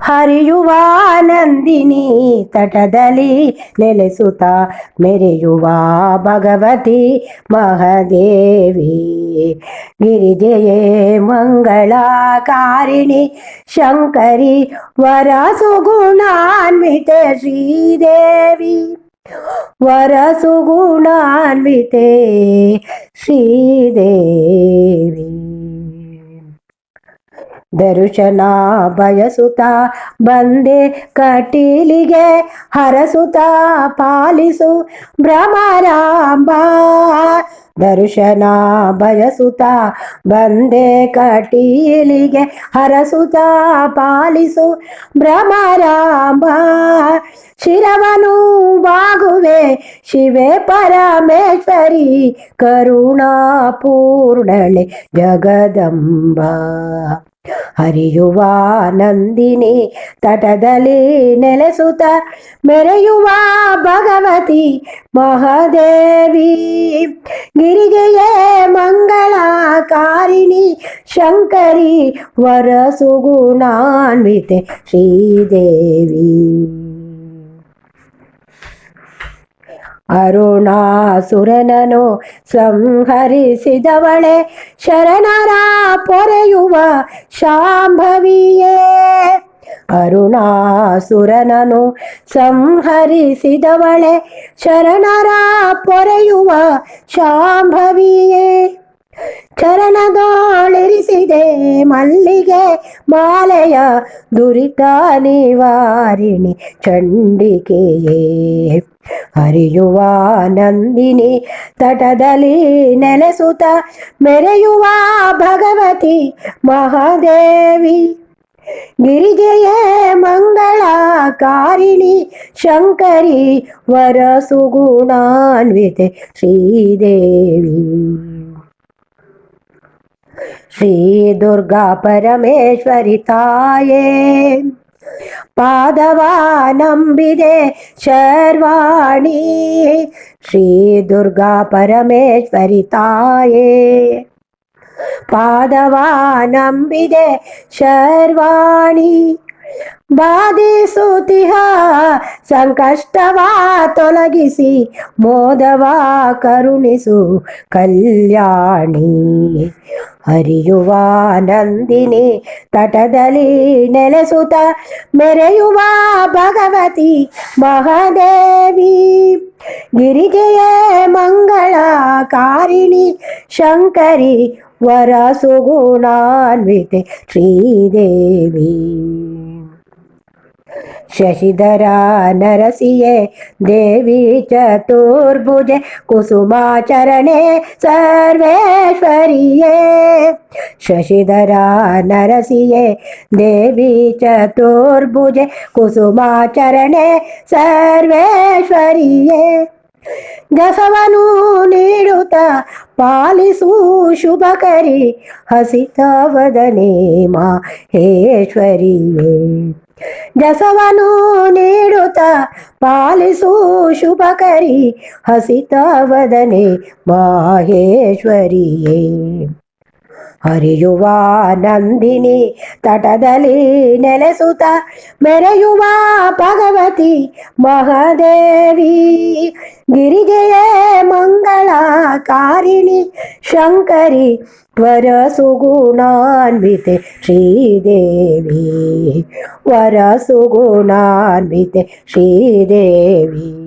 ಹರಿಯುವ ನಂದಿನಿ ತಟದಲ್ಲಿ ನೆಲೆಸುತ್ತ ಮೆರೆಯುವ ಭಗವತಿ ಮಹಾದೇವಿ. ಗಿರಿಜೆಯೇ ಮಂಗಳಕಾರಿಣಿ ಶಂಕರಿ ವರ ಸುಗುಣಾನ್ವಿತೆ ಶ್ರೀದೇವಿ. ವರ ಸುಗುಣಾನ್ವಿತೆ ಶ್ರೀದೇವಿ. ದರ್ಶನ ಬಯಸುತ್ತ ಬಂದೆ ಕಟೀಲಿಗೆ ಹರಸುತ್ತ ಪಾಲಿಸು ಭ್ರಮರಾಂಬ. ದರ್ಶನ ಬಯಸುತ್ತ ಬಂದೆ ಕಟೀಲಿಗೆ ಹರಸುತ್ತ ಪಾಲಿಸು ಭ್ರಮರಾಂಬ. ಶಿರವನು ಬಾಗುವೆ ಶಿವೆ ಪರಮೇಶ್ವರಿ ಕರುಣಾಪೂರ್ಣಳೆ ಜಗದಂಬ. ಹರಿಯುವ ನಂದಿನಿ ತಟದಲ್ಲಿ ನೆಲೆಸುತ್ತ ಮೆರೆಯುವ ಭಗವತಿ ಮಹಾದೇವಿ. ಗಿರಿಜೆಯೇ ಮಂಗಳಕಾರಿಣಿ ಶಂಕರಿ ವರ ಸುಗುಣಾನ್ವಿತೆ ಶ್ರೀದೇವಿ. ಅರುಣಾಸುರನನು ಸಂಹರಿಸಿದವಳೆ ಶರಣರ ಪೊರೆಯುವ ಶಾಂಭವಿಯೇ. ಅರುಣಾಸುರನನು ಸಂಹರಿಸಿದವಳೆ ಶರಣರ ಪೊರೆಯುವ ಶಾಂಭವಿಯೇ. ಚರಣದೋಳಿರಿಸಿದೆ ಮಲ್ಲಿಗೆ ಮಾಲೆಯ ದುರಿತ ನಿವಾರಿಣಿ ಚಂಡಿಕೆಯೇ. ಹರಿಯುವ ನಂದಿನಿ ತಟದಲ್ಲಿ ನೆಲೆಸುತ್ತ ಮೆರೆಯುವ ಭಗವತಿ ಮಹಾದೇವಿ. ಗಿರಿಜೆಯೇ ಮಂಗಳಕಾರಿಣಿ ಶಂಕರಿ ವರ ಸುಗುಣಾನ್ವಿತೆ ಶ್ರೀದೇವಿ. ಶ್ರೀ ದುರ್ಗಾ ಪರಮೇಶ್ವರಿ ತಾಯೇ ಪಾದವ ನಂಬಿದೆ ಶರ್ವಾಣಿ. ಶ್ರೀ ದುರ್ಗಾ ಪರಮೇಶ್ವರಿ ತಾಯೇ ಪಾದವ ನಂಬಿದೆ ಶರ್ವಾಣಿ. ಬಾಧಿಸುತ್ತಿಹ ಸಂಕಷ್ಟವ ತೊಲಗಿಸಿ ಮೋದವ ಕರುಣಿಸು ಕಲ್ಯಾಣಿ. ಹರಿಯುವ ನಂದಿನಿ ತಟದಲ್ಲಿ ನೆಲೆಸುತ್ತ ಮೆರೆಯುವ ಭಗವತಿ ಮಹಾದೇವಿ. ಗಿರಿಜೆಯೇ ಮಂಗಳಕಾರಿಣಿ ಶಂಕರಿ ವರ ಸುಗುಣಾನ್ವಿತೆ ಶ್ರೀದೇವಿ. ಶಶಿಧರ ನರಸಿಯೇ ದೇವಿ ಚತುರ್ಭುಜೆ ಕುಸುಮಾಚರಣೆ ಸರ್ವೇಶ್ವರಿಯೇ. ಶಶಿಧರ ನರಸಿಯೇ ದೇವಿ ಚತುರ್ಭುಜೆ ಕುಸುಮಾಚರಣೆ ಸರ್ವೇಶ್ವರಿಯೇ. ಜಸವನು ನೀಡುತ್ತ ಪಾಲಿಸು ಶುಭಕರಿ ಹಸಿತವದನೆ ಮಾಹೇಶ್ವರಿಯೇ. ಜಸವನು ನೀಡುತ್ತ ಪಾಲಿಸು ಶುಭಕರಿ ಹಸಿತವದನೆ ಮಾಹೇಶ್ವರಿಯೇ. ಹರಿಯುವ ನಂದಿನಿ ತಟದಲ್ಲಿ ನೆಲೆಸುತ್ತ ಮೆರೆಯುವ ಭಗವತಿ ಮಹಾದೇವಿ. ಗಿರಿಜೆಯೇ ಮಂಗಳಕಾರಿಣಿ ಶಂಕರಿ ವರ ಸುಗುಣಾನ್ವಿತೆ ಶ್ರೀದೇವಿ. ವರ ಸುಗುಣಾನ್ವಿತೆ ಶ್ರೀದೇವಿ.